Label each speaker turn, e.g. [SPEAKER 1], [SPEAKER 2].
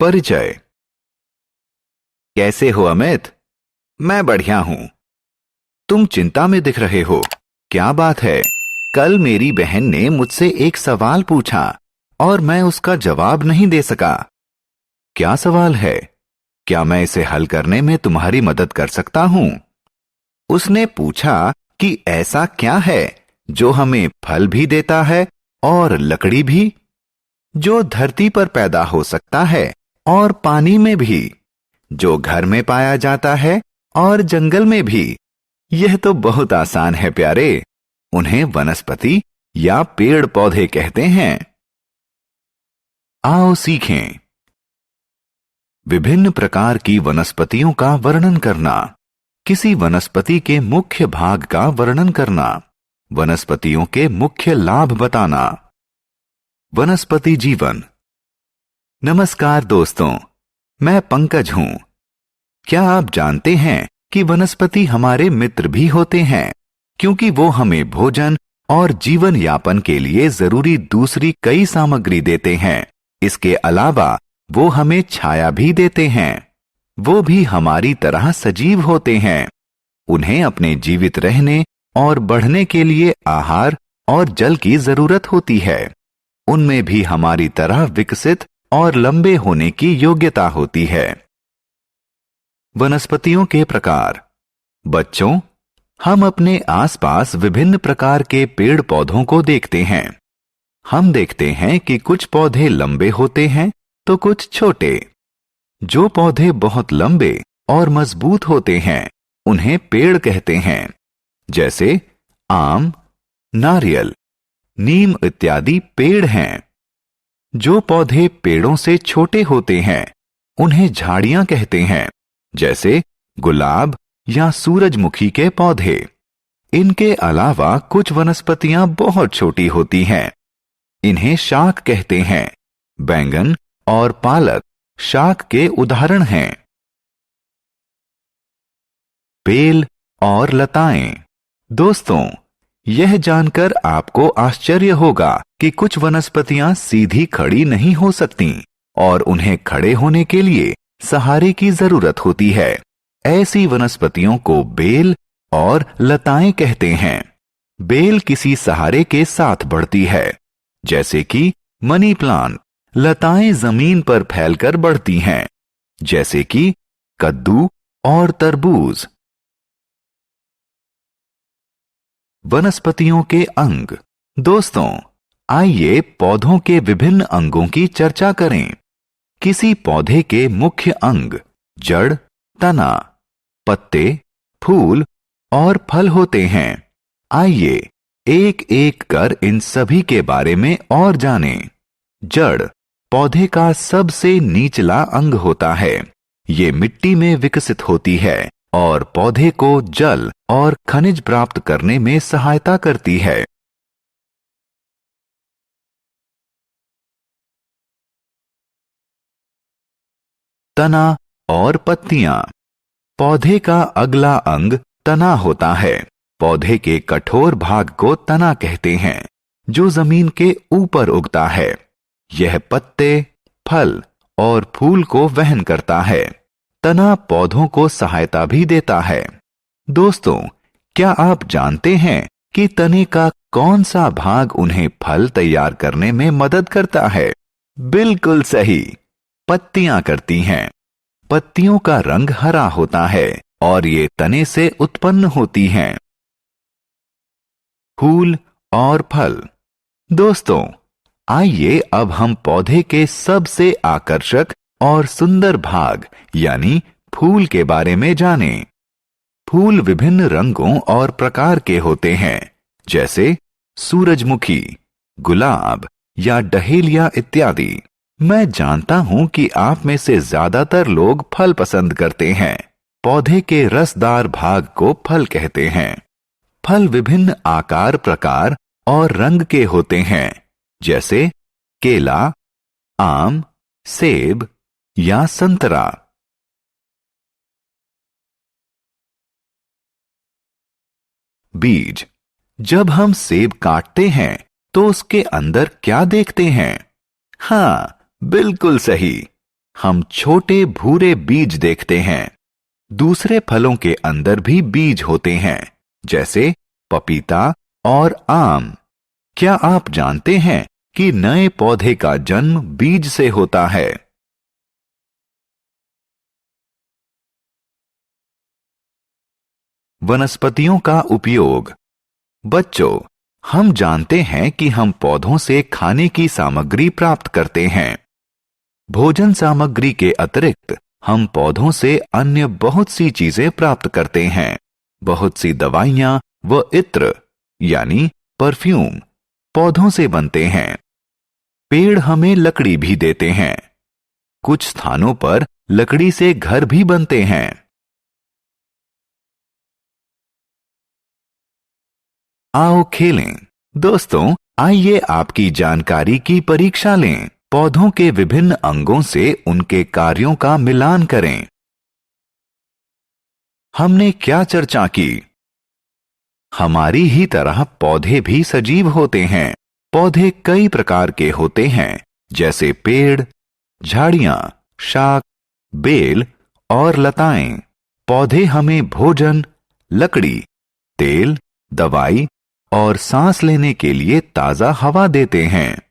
[SPEAKER 1] परिचय। कैसे हो अमित? मैं बढ़िया हूं। तुम चिंता में दिख रहे हो, क्या बात है? कल मेरी बहन ने मुझसे एक सवाल पूछा और मैं उसका जवाब नहीं दे सका। क्या सवाल है? क्या मैं इसे हल करने में तुम्हारी मदद कर सकता हूं? उसने पूछा कि ऐसा क्या है जो हमें फल भी देता है और लकड़ी भी, जो धरती पर पैदा हो सकता है और पानी में भी, जो घर में पाया जाता है और जंगल में भी। यह तो बहुत आसान है प्यारे। उन्हें वनस्पति या पेड़ पौधे कहते हैं। आओ सीखें। विभिन्न प्रकार की वनस्पतियों का वर्णन करना। किसी वनस्पति के मुख्य भाग का वर्णन करना। वनस्पतियों के मुख्य लाभ बताना। वनस्पति जीवन। नमस्कार दोस्तों, मैं पंकज हूं। क्या आप जानते हैं कि वनस्पति हमारे मित्र भी होते हैं, क्योंकि वो हमें भोजन और जीवन यापन के लिए जरूरी दूसरी कई सामग्री देते हैं। इसके अलावा वो हमें छाया भी देते हैं। वो भी हमारी तरह सजीव होते हैं। उन्हें अपने जीवित रहने और बढ़ने के लिए आहार और जल की जरूरत होती है। उनमें भी हमारी तरह विकसित और लंबे होने की योग्यता होती है। वनस्पतियों के प्रकार। बच्चों, हम अपने आसपास विभिन्न प्रकार के पेड़ पौधों को देखते हैं। हम देखते हैं कि कुछ पौधे लंबे होते हैं तो कुछ छोटे। जो पौधे बहुत लंबे और मजबूत होते हैं उन्हें पेड़ कहते हैं, जैसे आम, नारियल, नीम इत्यादि पेड़ हैं। जो पौधे पेड़ों से छोटे होते हैं उन्हें झाड़ियां कहते हैं, जैसे गुलाब या सूरजमुखी के पौधे। इनके अलावा कुछ वनस्पतियां बहुत छोटी होती हैं। इन्हें शाक कहते हैं। बैंगन और पालक शाक के उदाहरण हैं। बेल और लताएं। दोस्तों, यह जानकर आपको आश्चर्य होगा कि कुछ वनस्पतियां सीधी खड़ी नहीं हो सकती और उन्हें खड़े होने के लिए सहारे की जरूरत होती है। ऐसी वनस्पतियों को बेल और लताएं कहते हैं। बेल किसी सहारे के साथ बढ़ती है, जैसे कि मनी प्लांट। लताएं जमीन पर फैलकर बढ़ती हैं, जैसे कि कद्दू और तरबूज। वनस्पतियों के अंग। दोस्तों, आइए पौधों के विभिन्न अंगों की चर्चा करें। किसी पौधे के मुख्य अंग जड़, तना, पत्ते, फूल और फल होते हैं। आइए एक एक कर इन सभी के बारे में और जानें। जड़ पौधे का सबसे निचला अंग होता है। ये मिट्टी में विकसित होती है और पौधे को जल और खनिज प्राप्त करने में सहायता करती है। तना और पत्तियां। पौधे का अगला अंग तना होता है। पौधे के कठोर भाग को तना कहते हैं, जो जमीन के ऊपर उगता है। यह पत्ते, फल और फूल को वहन करता है। तना पौधों को सहायता भी देता है। दोस्तों, क्या आप जानते हैं कि तने का कौन सा भाग उन्हें फल तैयार करने में मदद करता है? बिल्कुल सही, पत्तियां करती हैं। पत्तियों का रंग हरा होता है और ये तने से उत्पन्न होती हैं। फूल और फल। दोस्तों, आइए अब हम पौधे के सबसे आकर्षक और सुंदर भाग यानी फूल के बारे में जानें। फूल विभिन्न रंगों और प्रकार के होते हैं, जैसे सूरजमुखी, गुलाब या डहेलिया इत्यादि। मैं जानता हूं कि आप में से ज्यादातर लोग फल पसंद करते हैं। पौधे के रसदार भाग को फल कहते हैं। फल विभिन्न आकार, प्रकार और रंग के होते हैं, जैसे केला, आम, सेब या संतरा। बीज। जब हम सेब काटते हैं तो उसके अंदर क्या देखते हैं? हाँ, बिल्कुल सही। हम छोटे भूरे बीज देखते हैं। दूसरे फलों के अंदर भी बीज होते हैं, जैसे पपीता और आम। क्या आप जानते हैं कि नए पौधे का जन्म बीज से होता है? वनस्पतियों का उपयोग। बच्चों, हम जानते हैं कि हम पौधों से खाने की सामग्री प्राप्त करते हैं। भोजन सामग्री के अतिरिक्त हम पौधों से अन्य बहुत सी चीजें प्राप्त करते हैं। बहुत सी दवाइयां व इत्र यानी परफ्यूम पौधों से बनते हैं। पेड़ हमें लकड़ी भी देते हैं। कुछ स्थानों पर लकड़ी से घर भी बनते हैं। आओ खेलें। दोस्तों, आइए आपकी जानकारी की परीक्षा लें। पौधों के विभिन्न अंगों से उनके कार्यों का मिलान करें। हमने क्या चर्चा की? हमारी ही तरह पौधे भी सजीव होते हैं। पौधे कई प्रकार के होते हैं, जैसे पेड़, झाड़ियां, शाक, बेल और लताएं। पौधे हमें भोजन, लकड़ी, तेल, दवाई और सांस लेने के लिए ताजा हवा देते हैं।